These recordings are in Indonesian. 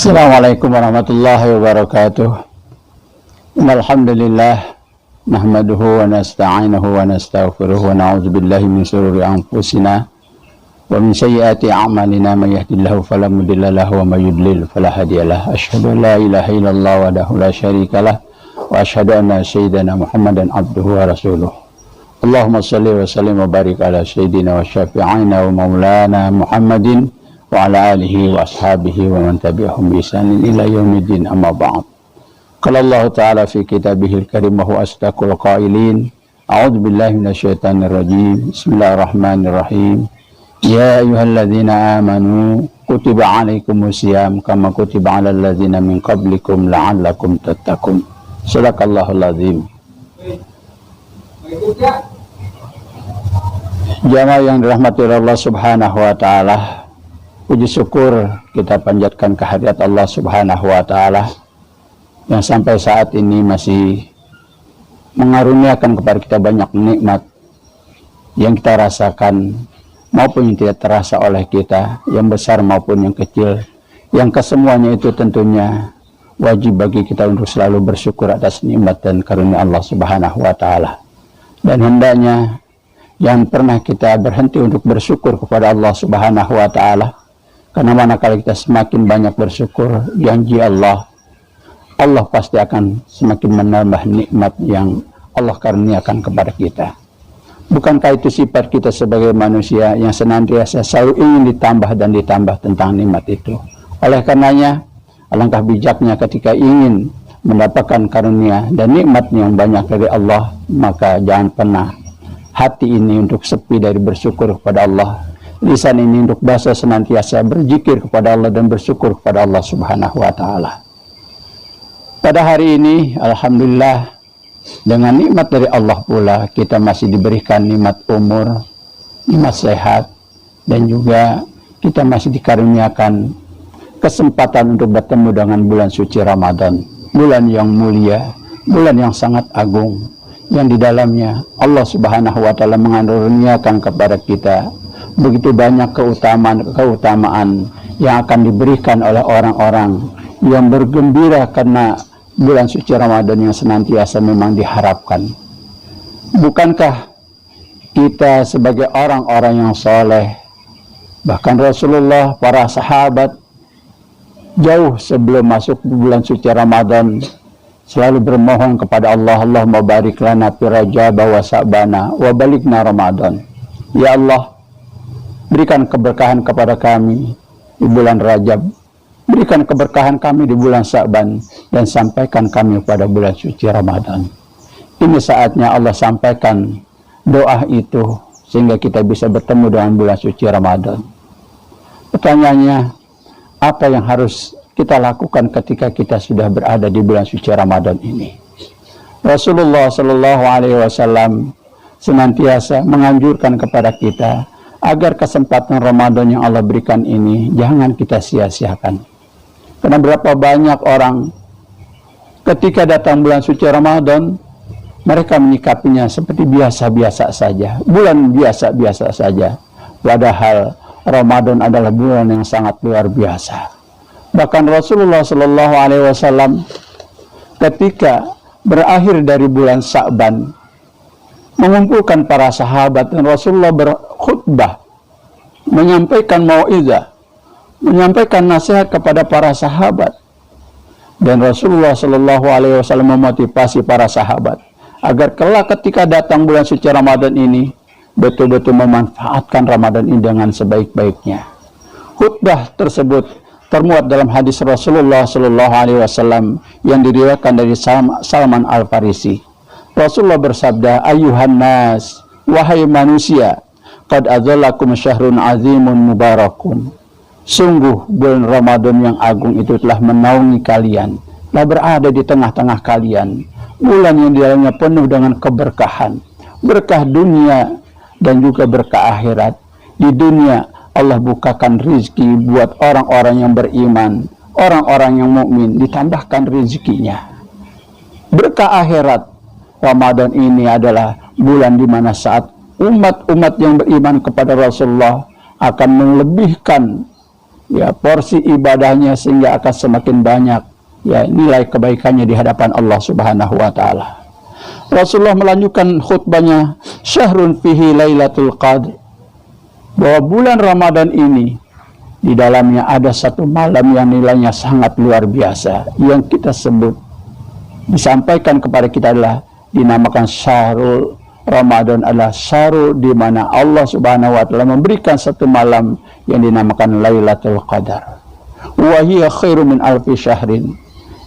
Assalamualaikum warahmatullahi wabarakatuh. Innal hamdalillah nahmaduhu wa nasta'inuhu wa nastaghfiruh wa na'udzu billahi min shururi anfusina wa min sayyiati a'malina may yahdihillahu fala mudilla lahu wa may yudlil fala hadiyalah. Asyhadu an la ilaha illallah wahdahu la syarikalah wa asyhadu anna sayyidana Muhammadan abduhu wa rasuluh. Allahumma shalli wa sallim wa barik ala sayyidina wa syafi'ina wa maulana Muhammadin wa ala alihi wa ashabihi wa man tabi'ahum bi ihsanin ila yaumiddin, amma ba'd. Qala Allah ta'ala fi kitabihil karim wa huwa asdaqul qailin. A'udzu billahi minasyaitonir rajim. Bismillahirrahmanirrahim. Ya ayyuhalladzina amanu kutiba 'alaikumus syiyam kama kutiba 'alal ladzina min qablikum la'allakum tattaqun. Shadaqallahul azim. Jamaah yang dirahmati Allah Subhanahu wa taala, puji syukur kita panjatkan kehadirat Allah Subhanahu wa taala yang sampai saat ini masih mengaruniakan kepada kita banyak nikmat yang kita rasakan maupun yang tidak terasa oleh kita, yang besar maupun yang kecil, yang kesemuanya itu tentunya wajib bagi kita untuk selalu bersyukur atas nikmat dan karunia Allah Subhanahu wa taala. Dan hendaknya yang pernah kita berhenti untuk bersyukur kepada Allah Subhanahu wa taala, karena manakala kita semakin banyak bersyukur, janji Allah pasti akan semakin menambah nikmat yang Allah karuniakan kepada kita. Bukankah itu sifat kita sebagai manusia yang senantiasa selalu ingin ditambah dan ditambah tentang nikmat itu? Oleh karenanya, alangkah bijaknya ketika ingin mendapatkan karunia dan nikmat yang banyak dari Allah, maka jangan pernah hati ini untuk sepi dari bersyukur kepada Allah, lisan ini untuk bahasa senantiasa berzikir kepada Allah dan bersyukur kepada Allah Subhanahu wa taala. Pada hari ini alhamdulillah, dengan nikmat dari Allah pula kita masih diberikan nikmat umur, nikmat sehat, dan juga kita masih dikaruniakan kesempatan untuk bertemu dengan bulan suci Ramadan, bulan yang mulia, bulan yang sangat agung, yang di dalamnya Allah Subhanahu wa taala mengaruniakan kepada kita begitu banyak keutamaan yang akan diberikan oleh orang-orang yang bergembira karena bulan suci Ramadan yang senantiasa memang diharapkan. Bukankah kita sebagai orang-orang yang soleh, bahkan Rasulullah, para sahabat, jauh sebelum masuk bulan suci Ramadan selalu bermohon kepada Allah, Allahumma barik lana fi Rajab wa Sa'bana wa balikna Ramadan. Ya Allah, berikan keberkahan kepada kami di bulan Rajab, berikan keberkahan kami di bulan Sa'ban, dan sampaikan kami pada bulan suci Ramadan. Ini saatnya Allah sampaikan doa itu sehingga kita bisa bertemu dengan bulan suci Ramadan. Pertanyaannya, apa yang harus kita lakukan ketika kita sudah berada di bulan suci Ramadan ini? Rasulullah Shallallahu Alaihi Wasallam senantiasa menganjurkan kepada kita agar kesempatan Ramadan yang Allah berikan ini jangan kita sia-siakan. Karena berapa banyak orang ketika datang bulan suci Ramadan, mereka menyikapinya seperti biasa-biasa saja, bulan biasa-biasa saja. Padahal Ramadan adalah bulan yang sangat luar biasa. Bahkan Rasulullah Shallallahu Alaihi Wasallam ketika berakhir dari bulan Sa'ban mengumpulkan para sahabat, dan Rasulullah berkhutbah, menyampaikan mau'izah, menyampaikan nasihat kepada para sahabat. Dan Rasulullah Shallallahu Alaihi Wasallam memotivasi para sahabat agar kelak ketika datang bulan suci Ramadan ini betul-betul memanfaatkan Ramadan ini dengan sebaik-baiknya. Khutbah tersebut termuat dalam hadis Rasulullah Shallallahu Alaihi Wasallam yang diriwayatkan dari Salman Al-Farisi. Rasulullah bersabda, ayuhan nas, wahai manusia, qad adzallakum syahrun azimun mubarakun. Sungguh bulan Ramadan yang agung itu telah menaungi kalian, telah berada di tengah-tengah kalian. Bulan yang di dalamnya penuh dengan keberkahan, berkah dunia dan juga berkah akhirat. Di dunia Allah bukakan rizki buat orang-orang yang beriman, orang-orang yang mukmin, ditambahkan rezekinya. Berkah akhirat, Ramadan ini adalah bulan di mana saat umat-umat yang beriman kepada Rasulullah akan melebihkan ya porsi ibadahnya, sehingga akan semakin banyak ya nilai kebaikannya di hadapan Allah Subhanahu wa taala. Rasulullah melanjutkan khutbahnya, syahrun fihi lailatul qadr, bahwa bulan Ramadan ini di dalamnya ada satu malam yang nilainya sangat luar biasa, yang kita sebut, disampaikan kepada kita adalah dinamakan syahrul Ramadan, adalah syahrul di mana Allah Subhanahu wa taala memberikan satu malam yang dinamakan Lailatul Qadar. Wa hiya khairu min alfi syahrin.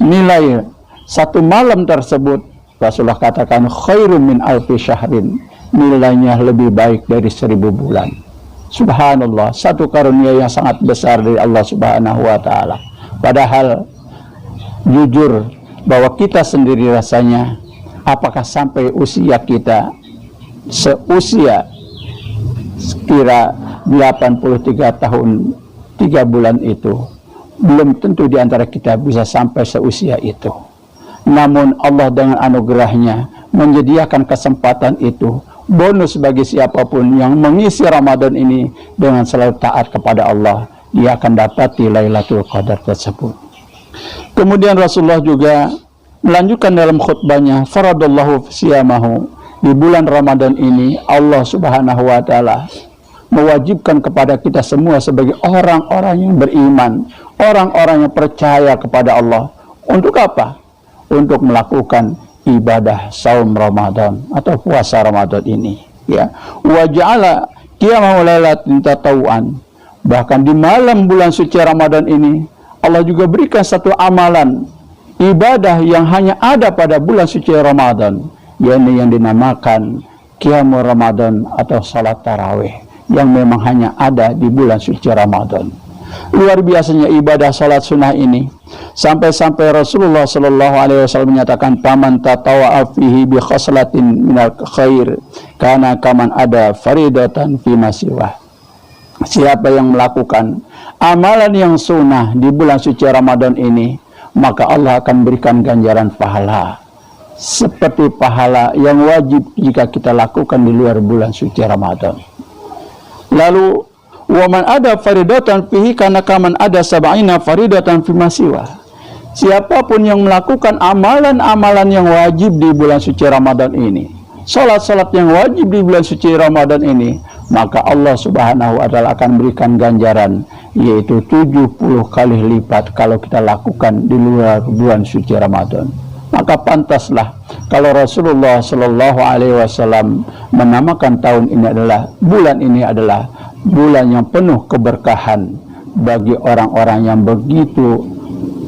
Nilai satu malam tersebut, Rasulullah katakan khairu min alfi syahrin, nilainya lebih baik dari 1000 bulan. Subhanallah, satu karunia yang sangat besar dari Allah Subhanahu wa taala. Padahal jujur bahwa kita sendiri rasanya, apakah sampai usia kita seusia sekira 83 tahun 3 bulan itu, belum tentu di antara kita bisa sampai seusia itu. Namun Allah dengan anugerahnya menyediakan kesempatan itu, bonus bagi siapapun yang mengisi Ramadan ini dengan selalu taat kepada Allah, dia akan dapati Lailatul Qadar tersebut. Kemudian Rasulullah juga melanjutkan dalam khutbahnya, faradallahu siyamahu, di bulan Ramadan ini Allah Subhanahu wa taala mewajibkan kepada kita semua sebagai orang-orang yang beriman, orang-orang yang percaya kepada Allah. Untuk apa? Untuk melakukan ibadah saum Ramadan atau puasa Ramadan ini, ya. Wa ja'ala qiyamahu lailatin tatawuan. Bahkan di malam bulan suci Ramadan ini Allah juga berikan satu amalan ibadah yang hanya ada pada bulan suci Ramadan, yakni yang dinamakan qiyamul Ramadan atau salat tarawih, yang memang hanya ada di bulan suci Ramadan. Luar biasanya ibadah salat sunnah ini, sampai-sampai Rasulullah sallallahu alaihi wasallam menyatakan, paman tatawa'a fihi bi khaslatin minal khair kana kaman ada faridatan fi masiwah. Siapa yang melakukan amalan yang sunnah di bulan suci Ramadan ini, maka Allah akan berikan ganjaran pahala seperti pahala yang wajib jika kita lakukan di luar bulan suci Ramadan. Lalu waman ada faridatan fihi kana kaman ada sab'ina faridatan fi masiwah. Siapapun yang melakukan amalan-amalan yang wajib di bulan suci Ramadan ini, salat-salat yang wajib di bulan suci Ramadan ini, maka Allah Subhanahu wa taala akan berikan ganjaran, yaitu 70 kali lipat kalau kita lakukan di luar bulan suci Ramadan. Maka pantaslah kalau Rasulullah sallallahu alaihi wasallam menamakan tahun ini adalah, bulan ini adalah bulan yang penuh keberkahan bagi orang-orang yang begitu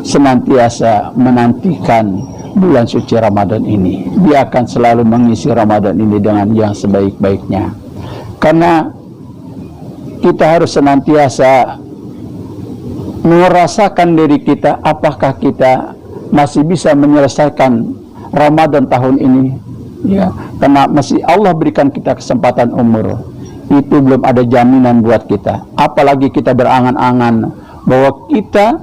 senantiasa menantikan bulan suci Ramadan ini. Dia akan selalu mengisi Ramadan ini dengan yang sebaik-baiknya. Karena kita harus senantiasa merasakan diri kita, apakah kita masih bisa menyelesaikan Ramadan tahun ini, ya. Karena masih Allah berikan kita kesempatan umur, itu belum ada jaminan buat kita. Apalagi kita berangan-angan bahwa kita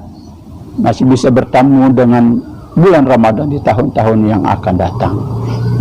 masih bisa bertemu dengan bulan Ramadan di tahun-tahun yang akan datang.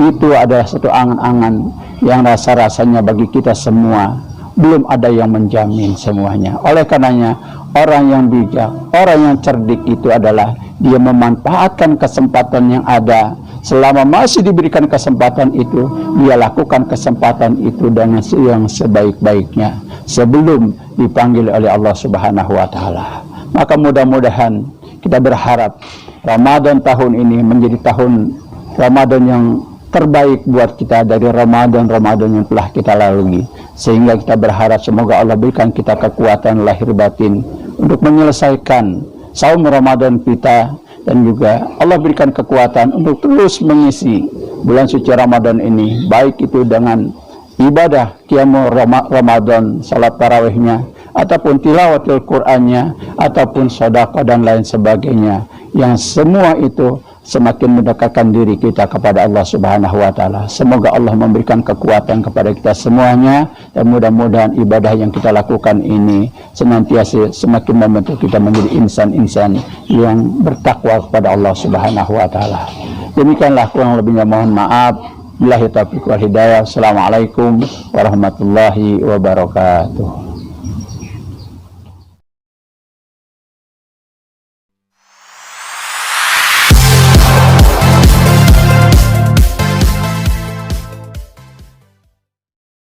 Itu adalah satu angan-angan yang rasa-rasanya bagi kita semua belum ada yang menjamin semuanya. Oleh karenanya, orang yang bijak, orang yang cerdik itu adalah dia memanfaatkan kesempatan yang ada. Selama masih diberikan kesempatan itu, dia lakukan kesempatan itu dengan yang sebaik-baiknya sebelum dipanggil oleh Allah Subhanahu wa taala. Maka mudah-mudahan kita berharap Ramadan tahun ini menjadi tahun Ramadan yang terbaik buat kita dari Ramadan-Ramadan yang telah kita lalui, sehingga kita berharap semoga Allah berikan kita kekuatan lahir batin untuk menyelesaikan saum Ramadan kita, dan juga Allah berikan kekuatan untuk terus mengisi bulan suci Ramadan ini, baik itu dengan ibadah qiyamul Ramadan, salat tarawihnya, ataupun tilawatul Qur'annya, ataupun sedekah dan lain sebagainya, yang semua itu semakin mendekatkan diri kita kepada Allah Subhanahu wa taala. Semoga Allah memberikan kekuatan kepada kita semuanya, dan mudah-mudahan ibadah yang kita lakukan ini senantiasa semakin membentuk kita menjadi insan-insan yang bertakwa kepada Allah Subhanahu wa taala. Demikianlah, kurang lebihnya mohon maaf. Billahi taufiq wal hidayah. Assalamualaikum warahmatullahi wabarakatuh.